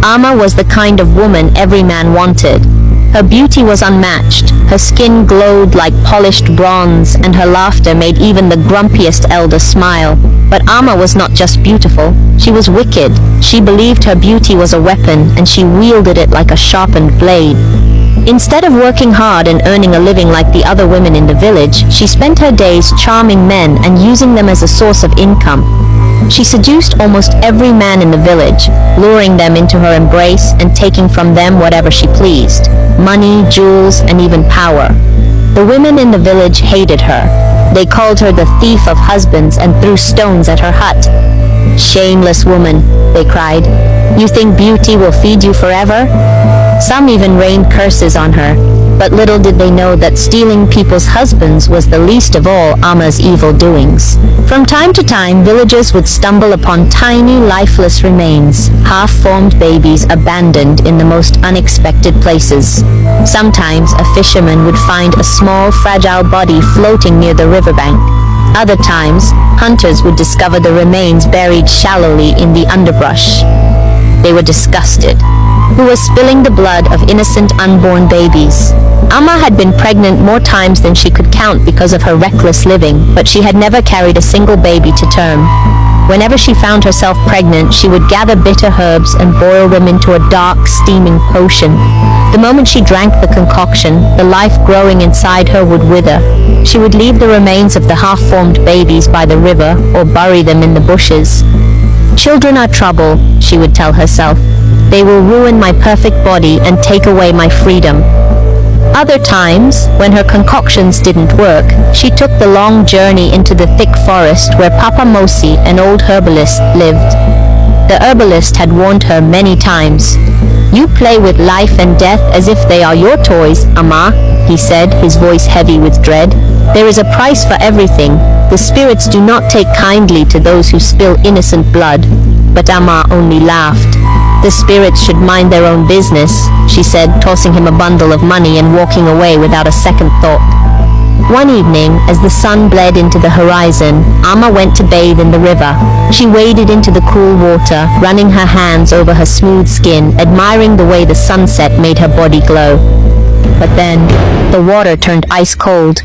Amma was the kind of woman every man wanted. Her beauty was unmatched, her skin glowed like polished bronze, and her laughter made even the grumpiest elder smile. But Amma was not just beautiful, she was wicked. She believed her beauty was a weapon, and she wielded it like a sharpened blade. Instead of working hard and earning a living like the other women in the village, she spent her days charming men and using them as a source of income. She seduced almost every man in the village, luring them into her embrace and taking from them whatever she pleased: money, jewels, and even power. The women in the village hated her. They called her the thief of husbands and threw stones at her hut. "Shameless woman," they cried. "You think beauty will feed you forever?" Some even rained curses on her, but little did they know that stealing people's husbands was the least of all Amma's evil doings. From time to time, villagers would stumble upon tiny, lifeless remains, half-formed babies abandoned in the most unexpected places. Sometimes a fisherman would find a small, fragile body floating near the riverbank. Other times, hunters would discover the remains buried shallowly in the underbrush. They were disgusted. Who was spilling the blood of innocent unborn babies? Amma had been pregnant more times than she could count because of her reckless living, but she had never carried a single baby to term. Whenever she found herself pregnant, she would gather bitter herbs and boil them into a dark, steaming potion. The moment she drank the concoction, the life growing inside her would wither. She would leave the remains of the half-formed babies by the river or bury them in the bushes. "Children are trouble," she would tell herself. "They will ruin my perfect body and take away my freedom." Other times, when her concoctions didn't work, she took the long journey into the thick forest where Papa Mosi, an old herbalist, lived. The herbalist had warned her many times. "You play with life and death as if they are your toys, Amma," he said, his voice heavy with dread. "There is a price for everything. The spirits do not take kindly to those who spill innocent blood." But Amma only laughed. "The spirits should mind their own business," she said, tossing him a bundle of money and walking away without a second thought. One evening, as the sun bled into the horizon, Amma went to bathe in the river. She waded into the cool water, running her hands over her smooth skin, admiring the way the sunset made her body glow. But then, the water turned ice cold.